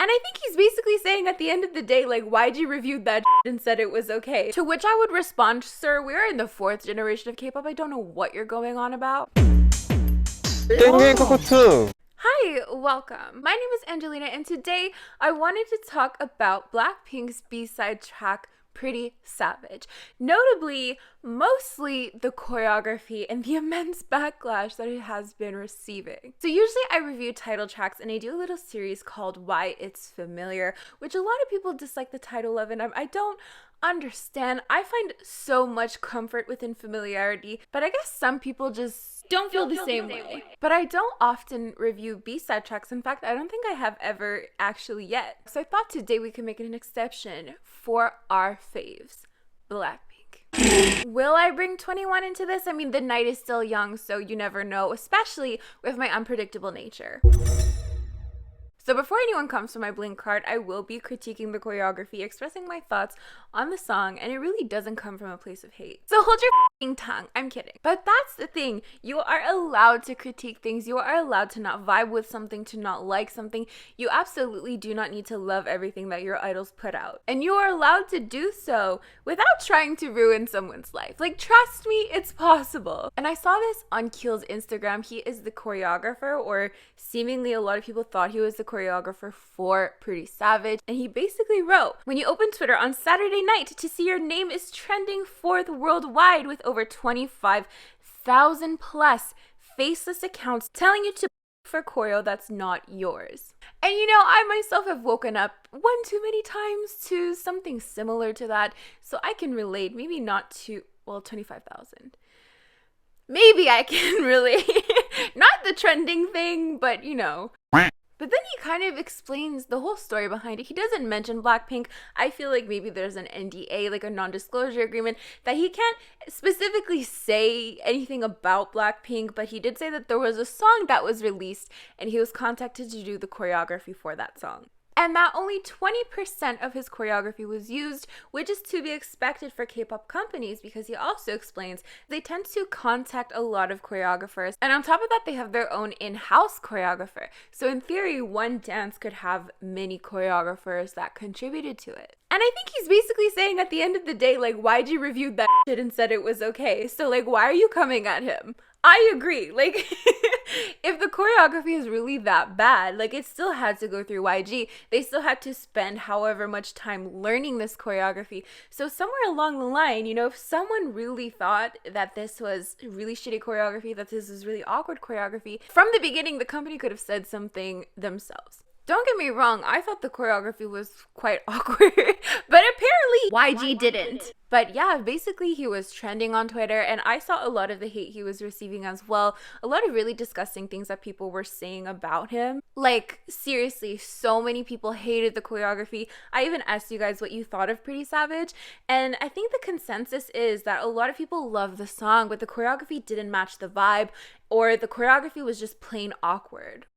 And I think he's basically saying at the end of the day, like, why'd you review that and said it was okay? To which I would respond, sir, we're in the 4th generation of K-pop. I don't know what you're going on about. Hi, welcome. My name is Angelina, and today I wanted to talk about BLACKPINK's B-side track, Pretty Savage. Notably, mostly the choreography and the immense backlash that it has been receiving. So usually I review title tracks and I do a little series called Why It's Familiar, which a lot of people dislike the title of, and I don't understand. I find so much comfort within familiarity, but I guess some people just don't feel the same way. But I don't often review B-side tracks. In fact, I don't think I have ever actually yet. So I thought today we could make an exception for our faves, BLACKPINK. Will I bring 21 into this? I mean, the night is still young, so you never know, especially with my unpredictable nature. So before anyone comes to my Blink card, I will be critiquing the choreography, expressing my thoughts on the song, and it really doesn't come from a place of hate. So hold your f***ing tongue. I'm kidding. But that's the thing. You are allowed to critique things. You are allowed to not vibe with something, to not like something. You absolutely do not need to love everything that your idols put out. And you are allowed to do so without trying to ruin someone's life. Like, trust me, it's possible. And I saw this on Keel's Instagram. He is the choreographer, or seemingly a lot of people thought he was the choreographer for Pretty Savage, and he basically wrote, when you open Twitter on Saturday night to see your name is trending 4th worldwide with over 25,000 plus faceless accounts telling you to for choreo that's not yours. And you know, I myself have woken up one too many times to something similar to that, so I can relate. Maybe not to, well, 25,000. Maybe I can relate. Not the trending thing, but you know. But then he kind of explains the whole story behind it. He doesn't mention BLACKPINK. I feel like maybe there's an NDA, like a non-disclosure agreement, that he can't specifically say anything about BLACKPINK, but he did say that there was a song that was released and he was contacted to do the choreography for that song. And that only 20% of his choreography was used, which is to be expected for K-pop companies, because he also explains they tend to contact a lot of choreographers, and on top of that they have their own in-house choreographer. So in theory, one dance could have many choreographers that contributed to it. And I think he's basically saying at the end of the day, like, why'd you review that shit and said it was okay? So like, why are you coming at him? I agree. Like, if the choreography is really that bad, like, it still had to go through YG. They still had to spend however much time learning this choreography. So somewhere along the line, you know, if someone really thought that this was really shitty choreography, that this was really awkward choreography, from the beginning, the company could have said something themselves. Don't get me wrong, I thought the choreography was quite awkward, but apparently YG didn't. But yeah, basically he was trending on Twitter, and I saw a lot of the hate he was receiving as well. A lot of really disgusting things that people were saying about him. Like, seriously, so many people hated the choreography. I even asked you guys what you thought of Pretty Savage, and I think the consensus is that a lot of people love the song, but the choreography didn't match the vibe, or the choreography was just plain awkward.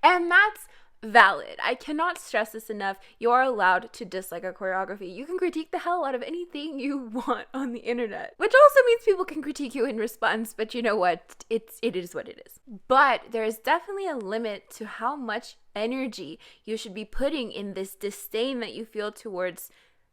And that's valid. I cannot stress this enough. You are allowed to dislike a choreography. You can critique the hell out of anything you want on the internet, which also means people can critique you in response, but you know what? It is what it is. But there is definitely a limit to how much energy you should be putting in this disdain that you feel towards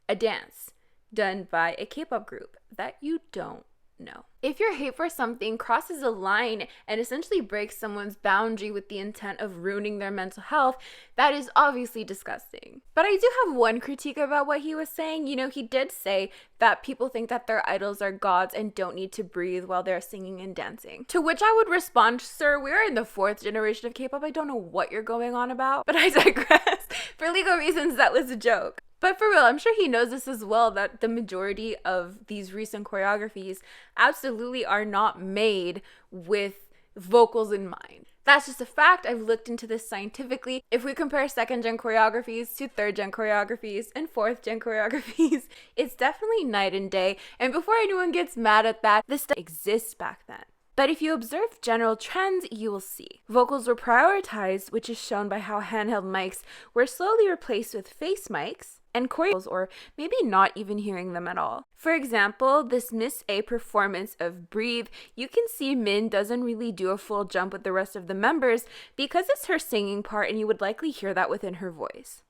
a dance done by a K-pop group that you don't know. If your hate for something crosses a line and essentially breaks someone's boundary with the intent of ruining their mental health, that is obviously disgusting. But I do have one critique about what he was saying. You know, he did say that people think that their idols are gods and don't need to breathe while they're singing and dancing. To which I would respond, sir, we're in the 4th generation of K-pop. I don't know what you're going on about, but I digress. For legal reasons, that was a joke. But for real, I'm sure he knows this as well, that the majority of these recent choreographies absolutely are not made with vocals in mind. That's just a fact. I've looked into this scientifically. If we compare 2nd-gen choreographies to 3rd-gen choreographies and 4th-gen choreographies, it's definitely night and day. And before anyone gets mad at that, this stuff exists back then. But if you observe general trends, you will see. Vocals were prioritized, which is shown by how handheld mics were slowly replaced with face mics, and choreos, or maybe not even hearing them at all. For example, this Miss A performance of Breathe, you can see Min doesn't really do a full jump with the rest of the members because it's her singing part and you would likely hear that within her voice.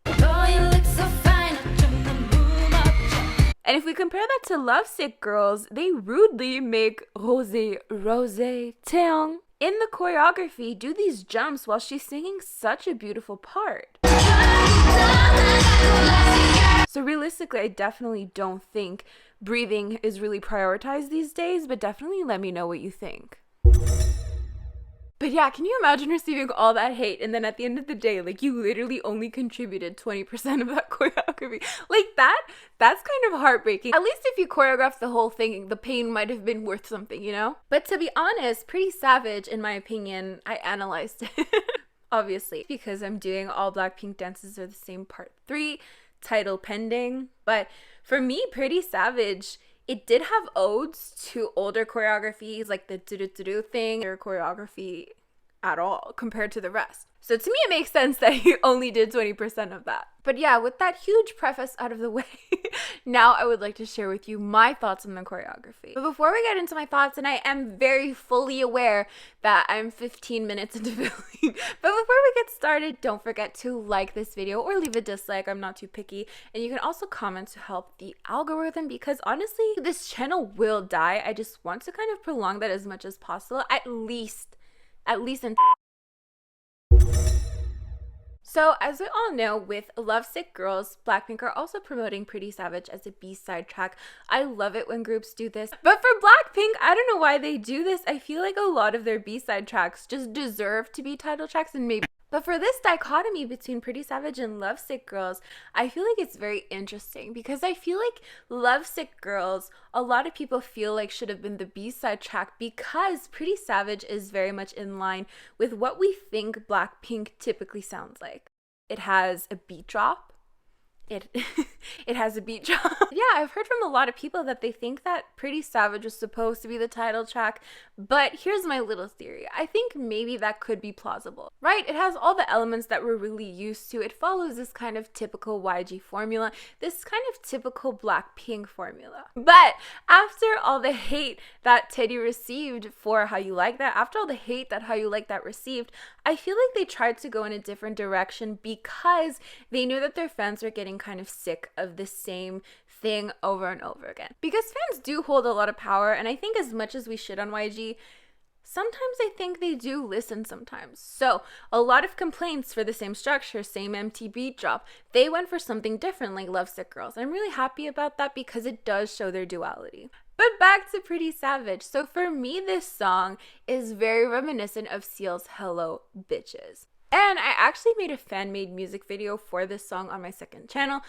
And if we compare that to Lovesick Girls, they rudely make Rose, Taeyong in the choreography do these jumps while she's singing such a beautiful part. So realistically, I definitely don't think breathing is really prioritized these days, but definitely let me know what you think. But yeah, can you imagine receiving all that hate and then at the end of the day, like, you literally only contributed 20% of that choreography? Like, that's kind of heartbreaking. At least if you choreographed the whole thing, the pain might have been worth something, you know? But to be honest, Pretty Savage, in my opinion, I analyzed it. Obviously, because I'm doing all Blackpink dances are the same part 3, title pending. But for me, Pretty Savage, it did have odes to older choreographies, like the do-do-do-do thing, or choreography at all compared to the rest. So to me, it makes sense that he only did 20% of that. But yeah, with that huge preface out of the way, now I would like to share with you my thoughts on the choreography. But before we get into my thoughts, and I am very fully aware that I'm 15 minutes into filming, but before we get started, don't forget to like this video or leave a dislike. I'm not too picky. And you can also comment to help the algorithm, because honestly, this channel will die. I just want to kind of prolong that as much as possible, at least in. So as we all know, with Lovesick Girls, Blackpink are also promoting Pretty Savage as a B-side track. I love it when groups do this. But for Blackpink, I don't know why they do this. I feel like a lot of their B-side tracks just deserve to be title tracks, and maybe. But for this dichotomy between Pretty Savage and Lovesick Girls, I feel like it's very interesting, because I feel like Lovesick Girls, a lot of people feel like should have been the B-side track, because Pretty Savage is very much in line with what we think Blackpink typically sounds like. It has a beat drop. It has a beat drop. Yeah, I've heard from a lot of people that they think that Pretty Savage was supposed to be the title track, but here's my little theory. I think maybe that could be plausible, right? It has all the elements that we're really used to. It follows this kind of typical YG formula, this kind of typical Blackpink formula. But after all the hate that Teddy received for How You Like That, after all the hate that How You Like That received, I feel like they tried to go in a different direction, because they knew that their fans were getting kind of sick of the same thing over and over again. Because fans do hold a lot of power, and I think as much as we shit on YG, sometimes I think they do listen sometimes. So a lot of complaints for the same structure, same empty beat drop, they went for something different, like Lovesick Girls. I'm really happy about that, because it does show their duality. But back to Pretty Savage. So for me, this song is very reminiscent of Seal's Hello Bitches. And I actually made a fan-made music video for this song on my second channel.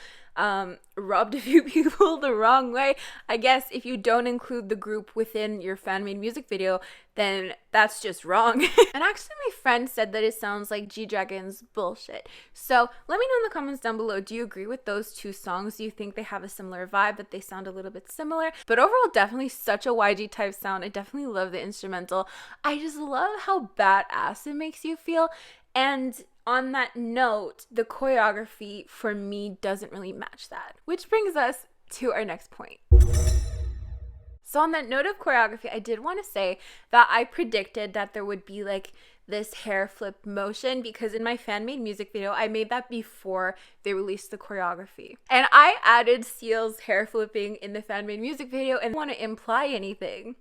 Rubbed a few people the wrong way. I guess if you don't include the group within your fan-made music video, then that's just wrong. And actually my friend said that it sounds like G-Dragon's bullshit. So let me know in the comments down below, do you agree with those two songs? Do you think they have a similar vibe, that they sound a little bit similar? But overall, definitely such a YG type sound. I definitely love the instrumental. I just love how badass it makes you feel. And on that note, the choreography for me doesn't really match that. Which brings us to our next point. So on that note of choreography, I did want to say that I predicted that there would be like this hair flip motion, because in my fan-made music video, I made that before they released the choreography. And I added Seal's hair flipping in the fan-made music video, and I don't want to imply anything.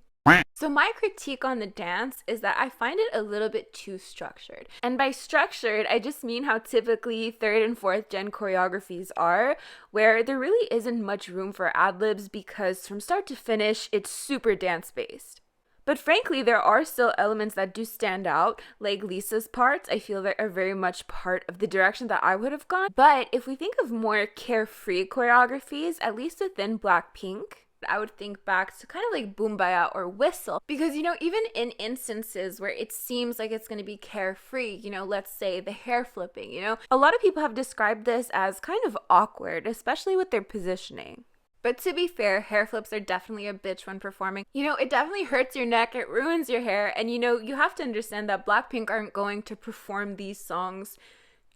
So my critique on the dance is that I find it a little bit too structured. And by structured, I just mean how typically 3rd and 4th gen choreographies are, where there really isn't much room for ad-libs, because from start to finish, it's super dance-based. But frankly, there are still elements that do stand out, like Lisa's parts. I feel that are very much part of the direction that I would have gone. But if we think of more carefree choreographies, at least within Blackpink, I would think back to kind of like Boom Baya or Whistle, because, you know, even in instances where it seems like it's going to be carefree, you know, let's say the hair flipping, you know, a lot of people have described this as kind of awkward, especially with their positioning. But to be fair, hair flips are definitely a bitch when performing. You know, it definitely hurts your neck, it ruins your hair, and you know, you have to understand that Blackpink aren't going to perform these songs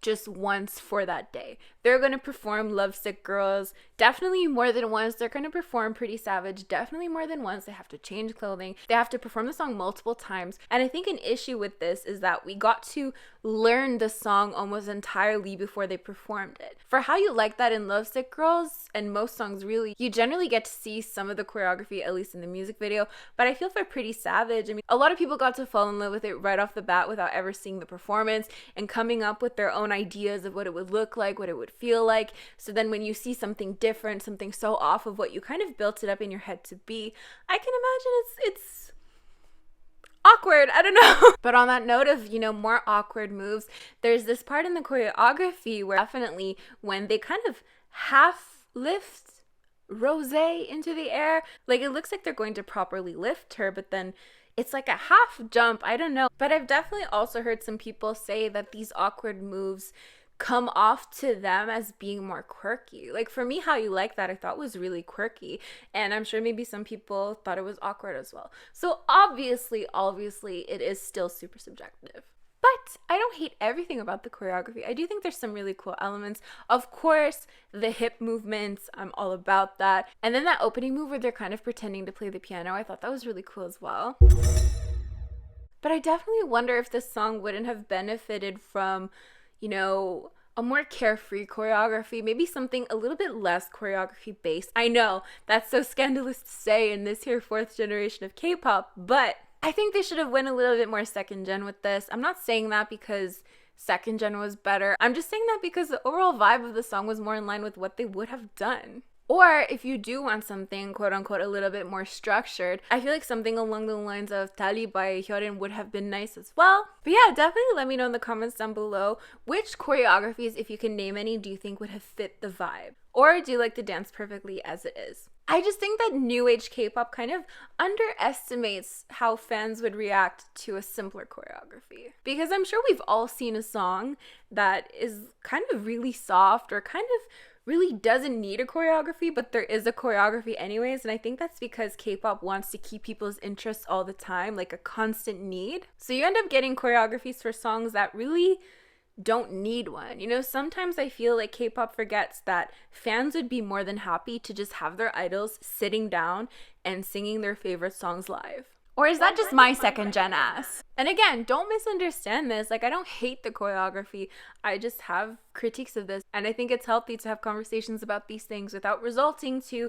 just once for that day. They're going to perform Lovesick Girls definitely more than once. They're going to perform Pretty Savage definitely more than once. They have to change clothing. They have to perform the song multiple times. And I think an issue with this is that we got to learned the song almost entirely before they performed it. For How You Like That and Lovesick Girls, and most songs really, you generally get to see some of the choreography, at least in the music video, but I feel for Pretty Savage, I mean, a lot of people got to fall in love with it right off the bat without ever seeing the performance and coming up with their own ideas of what it would look like, what it would feel like. So then when you see something different, something so off of what you kind of built it up in your head to be, I can imagine it's awkward. I don't know. But on that note of, more awkward moves, there's this part in the choreography where definitely when they kind of half lift Rose into the air, like it looks like they're going to properly lift her, but then it's like a half jump. I don't know. But I've definitely also heard some people say that these awkward moves come off to them as being more quirky. Like for me, How You Like That I thought was really quirky, and I'm sure maybe some people thought it was awkward as well. So obviously it is still super subjective. But I don't hate everything about the choreography. I do think there's some really cool elements. Of course, the hip movements, I'm all about that. And then that opening move where they're kind of pretending to play the piano, I thought that was really cool as well. But I definitely wonder if this song wouldn't have benefited from, a more carefree choreography, maybe something a little bit less choreography based. I know that's so scandalous to say in this here 4th generation of K-pop, but I think they should have went a little bit more second gen with this. I'm not saying that because second gen was better. I'm just saying that because the overall vibe of the song was more in line with what they would have done. Or if you do want something, quote unquote, a little bit more structured, I feel like something along the lines of Tali by Hyorin would have been nice as well. But yeah, definitely let me know in the comments down below which choreographies, if you can name any, do you think would have fit the vibe? Or do you like the dance perfectly as it is? I just think that new age K-pop kind of underestimates how fans would react to a simpler choreography. Because I'm sure we've all seen a song that is kind of really soft or kind of really doesn't need a choreography, but there is a choreography anyways, and I think that's because K-pop wants to keep people's interest all the time, like a constant need. So you end up getting choreographies for songs that really don't need one. Sometimes I feel like K-pop forgets that fans would be more than happy to just have their idols sitting down and singing their favorite songs live. Or is that just my second gen ass? And again, don't misunderstand this. Like, I don't hate the choreography. I just have critiques of this. And I think it's healthy to have conversations about these things without resulting to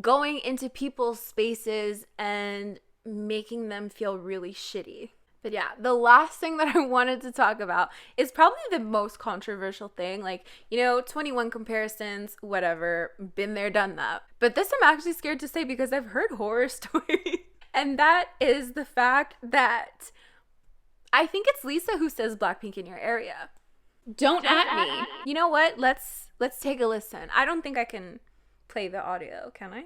going into people's spaces and making them feel really shitty. But yeah, the last thing that I wanted to talk about is probably the most controversial thing. Like, 21 comparisons, whatever, been there, done that. But this I'm actually scared to say because I've heard horror stories. And that is the fact that I think it's Lisa who says BLACKPINK in your area. Don't at me. You know what? Let's take a listen. I don't think I can play the audio, can I?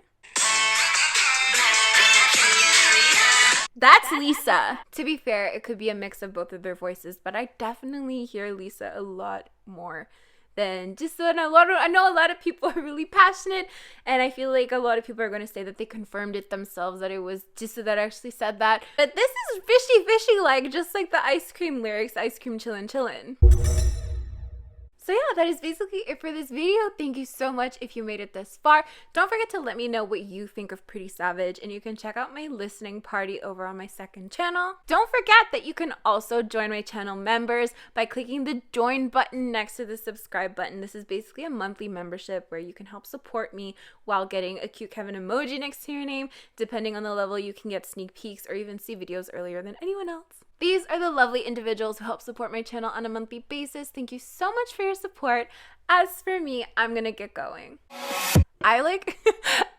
That's Lisa. To be fair, it could be a mix of both of their voices, but I definitely hear Lisa a lot more than Jisoo. And I know a lot of people are really passionate, and I feel like a lot of people are going to say that they confirmed it themselves, that it was Jisoo that actually said that. But this is fishy like, just like the ice cream lyrics, ice cream chillin'. So yeah, that is basically it for this video. Thank you so much if you made it this far. Don't forget to let me know what you think of Pretty Savage, and you can check out my listening party over on my second channel. Don't forget that you can also join my channel members by clicking the join button next to the subscribe button. This is basically a monthly membership where you can help support me while getting a cute Kevin emoji next to your name. Depending on the level, you can get sneak peeks or even see videos earlier than anyone else. These are the lovely individuals who help support my channel on a monthly basis. Thank you so much for your support. As for me, I'm gonna get going. I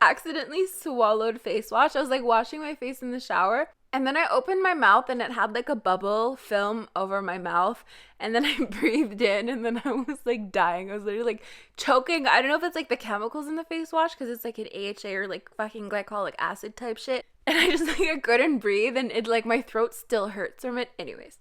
accidentally swallowed face wash. I was washing my face in the shower, and then I opened my mouth and it had a bubble film over my mouth, and then I breathed in, and then I was dying. I was literally choking. I don't know if it's the chemicals in the face wash because it's an AHA or fucking glycolic acid type shit. And I just I couldn't breathe, and it my throat still hurts from it. Anyways,